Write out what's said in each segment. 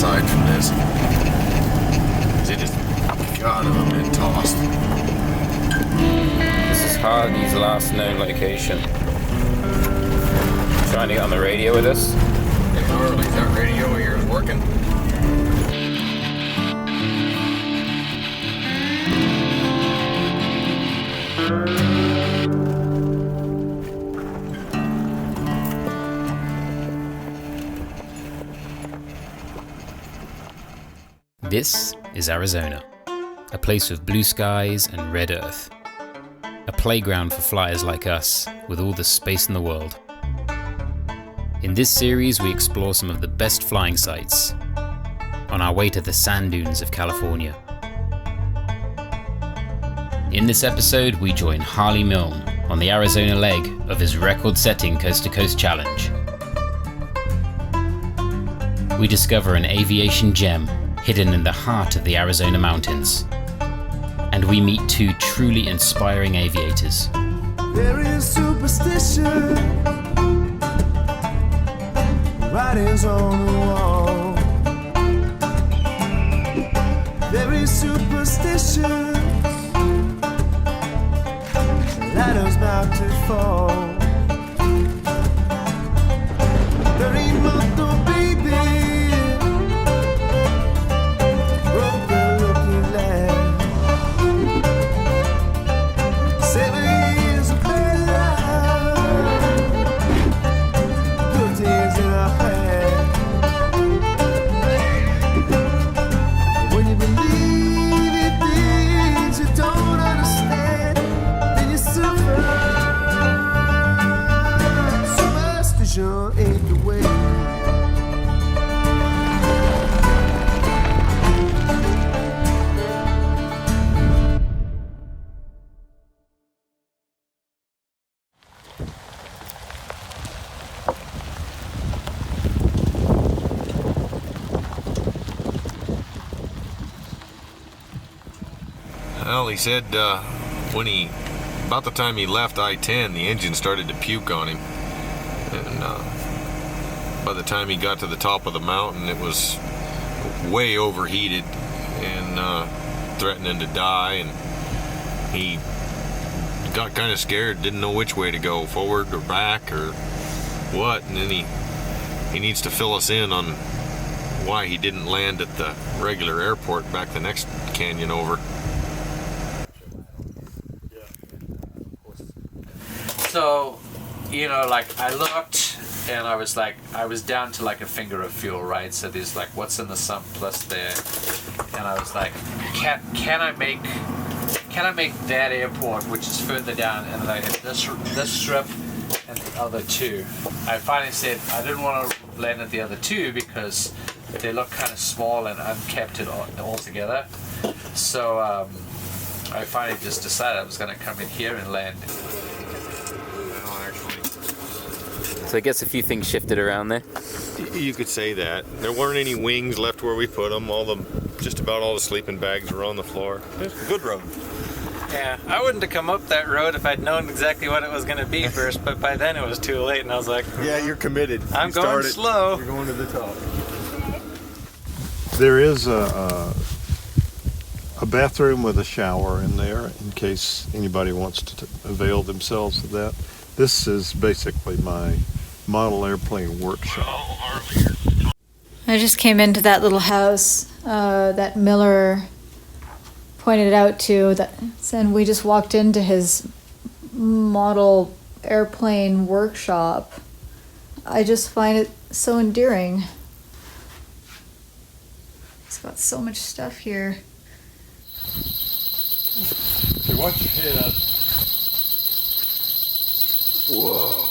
outside from this. It just, God, I've been tossed. This is Harley's last known location. Trying to get on the radio with us. Hey Harley, is that radio of yours working? This is Arizona, a place with blue skies and red earth. A playground for flyers like us, with all the space in the world. In this series, we explore some of the best flying sites on our way to the sand dunes of California. In this episode, we join Harley Milne on the Arizona leg of his record-setting Coast to Coast Challenge. We discover an aviation gem hidden in the heart of the Arizona mountains. And we meet two truly inspiring aviators. There is superstition, writings on the wall. There is superstition, ladders about to fall. There ain't no baby, broken looking lad. 7 years of bad life, good days in our past. When you believe in things you don't understand, then you suffer. Superstition ain't the way. Well, he said about the time he left I-10, the engine started to puke on him. And by the time he got to the top of the mountain, it was way overheated and threatening to die. And he got kind of scared, didn't know which way to go, forward or back or what. And then he needs to fill us in on why he didn't land at the regular airport back the next canyon over. So, like I looked and I was down to like a finger of fuel, right? So there's like what's in the sump plus there, and I was like, can I make that airport, which is further down, and then I hit this strip and the other two. I finally said I didn't want to land at the other two because they look kind of small and unkept altogether. So I finally just decided I was going to come in here and land. So I guess a few things shifted around there. You could say that. There weren't any wings left where we put them. Just about all the sleeping bags were on the floor. It's a good road. Yeah, I wouldn't have come up that road if I'd known exactly what it was going to be first, but by then it was too late, and I was like, yeah, you're committed. I'm going slow. You're going to the top. There is a bathroom with a shower in there in case anybody wants to avail themselves of that. This is basically my model airplane workshop. I just came into that little house that Miller pointed out to, and we just walked into his model airplane workshop. I just find it so endearing. He's got so much stuff here. Okay, watch your head. Whoa.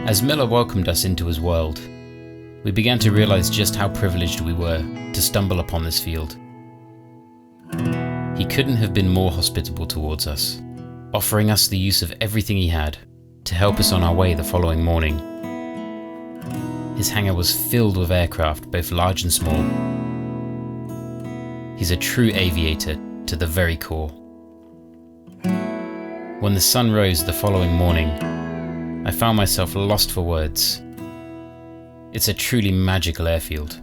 As Miller welcomed us into his world, we began to realize just how privileged we were to stumble upon this field. He couldn't have been more hospitable towards us, offering us the use of everything he had to help us on our way the following morning. His hangar was filled with aircraft, both large and small. He's a true aviator, to the very core. When the sun rose the following morning, I found myself lost for words. It's a truly magical airfield.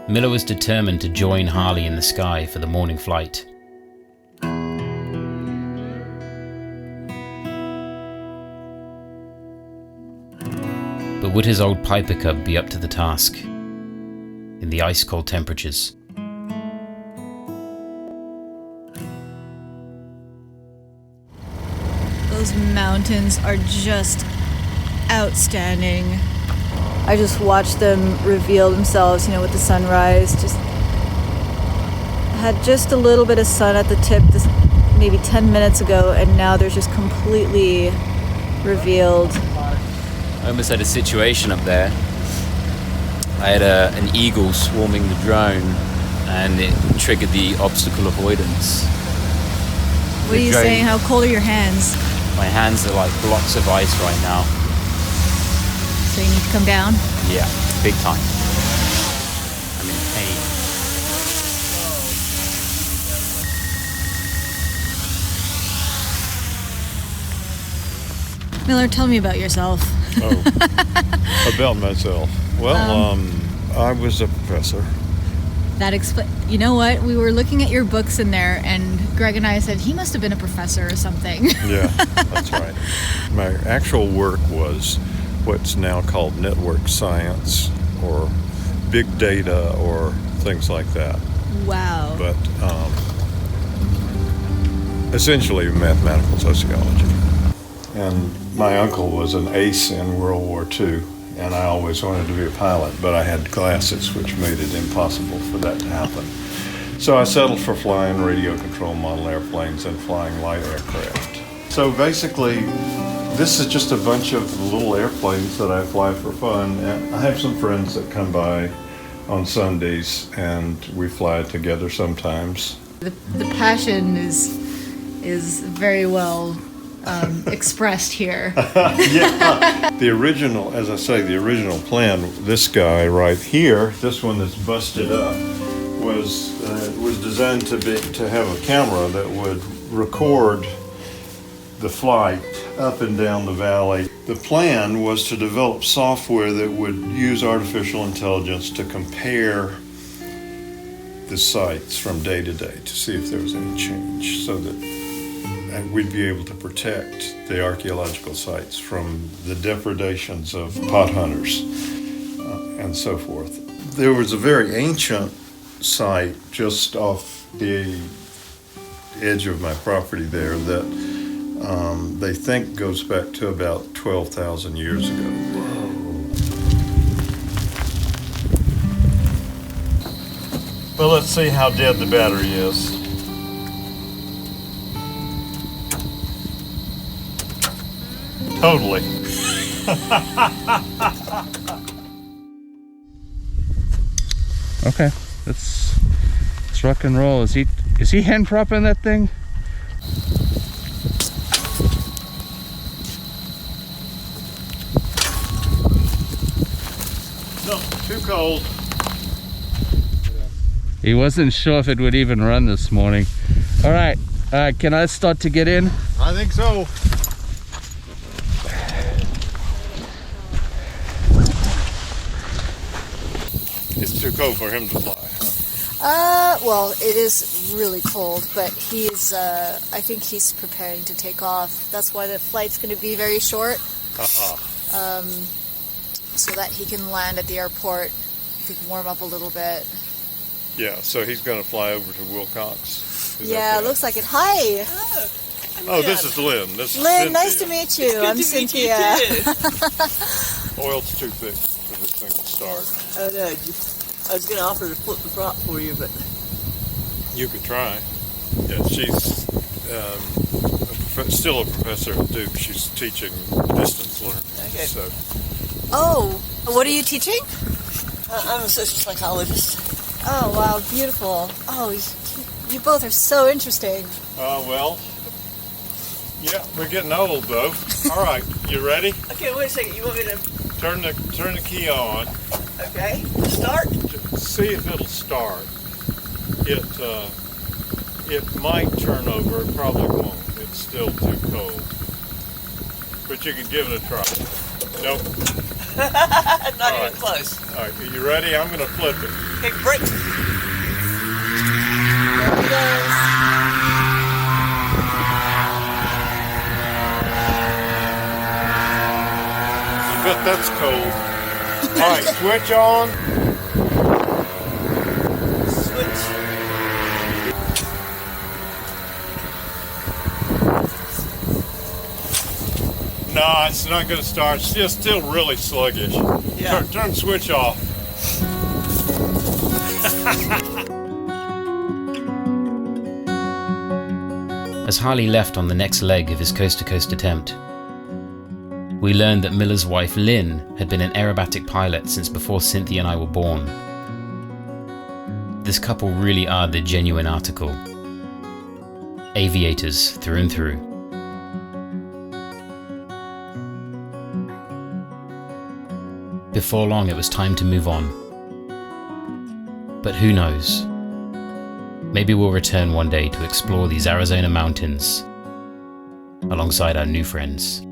Miller was determined to join Harley in the sky for the morning flight. But would his old Piper Cub be up to the task in the ice-cold temperatures? Those mountains are just outstanding. I just watched them reveal themselves, with the sunrise. Just had just a little bit of sun at the tip maybe 10 minutes ago, and now they're just completely revealed. I almost had a situation up there. I had an eagle swarming the drone, and it triggered the obstacle avoidance. What are you saying? How cold are your hands? My hands are like blocks of ice right now. So you need to come down? Yeah, big time. I'm in pain. Miller, tell me about yourself. About myself. Well, I was a professor. You know what? We were looking at your books in there, and Greg and I said he must have been a professor or something. Yeah, that's right. My actual work was what's now called network science or big data or things like that. Wow. But essentially mathematical sociology. And my uncle was an ace in World War II, and I always wanted to be a pilot, but I had glasses, which made it impossible for that to happen. So I settled for flying radio control model airplanes and flying light aircraft. So basically, this is just a bunch of little airplanes that I fly for fun. And I have some friends that come by on Sundays, and we fly together sometimes. The passion is very well expressed here. Yeah. The original, as I say, the original plan, this guy right here, this one that's busted up, was designed to have a camera that would record the flight up and down the valley. The plan was to develop software that would use artificial intelligence to compare the sites from day to day to see if there was any change, so that we'd be able to protect the archaeological sites from the depredations of pot hunters and so forth. There was a very ancient site just off the edge of my property there that they think goes back to about 12,000 years ago. Well, let's see how dead the battery is. Totally. Okay, let's rock and roll. Is he hand propping that thing? No, too cold. He wasn't sure if it would even run this morning. All right, can I start to get in? I think so. It's too cold for him to fly. Well, it is really cold, but I think he's preparing to take off. That's why the flight's going to be very short. So that he can land at the airport, he can warm up a little bit. Yeah, so he's going to fly over to Wilcox. Yeah, it looks like it. Hi. Oh, this is Lynn. This is Lynn, Cynthia. nice to meet you. I'm Cynthia. Oil's too thick for this thing to start. Oh no, I was going to offer to flip the prop for you, but... You could try. Yeah, she's a still a professor at Duke. She's teaching distance learning. Okay. So, Oh, what are you teaching? I'm a social psychologist. Oh, wow, beautiful. Oh, you both are so interesting. well, yeah, we're getting old though. All right, you ready? Okay, wait a second. You want me to? Turn the key on. Okay. Start. See if it'll start. It might turn over. It probably won't. It's still too cold. But you can give it a try. Nope. Not even close. All right, are you ready? I'm going to flip it. Okay, break. There he goes. I bet that's cold. All right, switch on. Switch. No, it's not going to start. It's just still really sluggish. Yeah. Turn the switch off. As Harley left on the next leg of his coast-to-coast attempt, we learned that Miller's wife Lynn had been an aerobatic pilot since before Cynthia and I were born. This couple really are the genuine article. Aviators through and through. Before long, it was time to move on. But who knows? Maybe we'll return one day to explore these Arizona mountains alongside our new friends.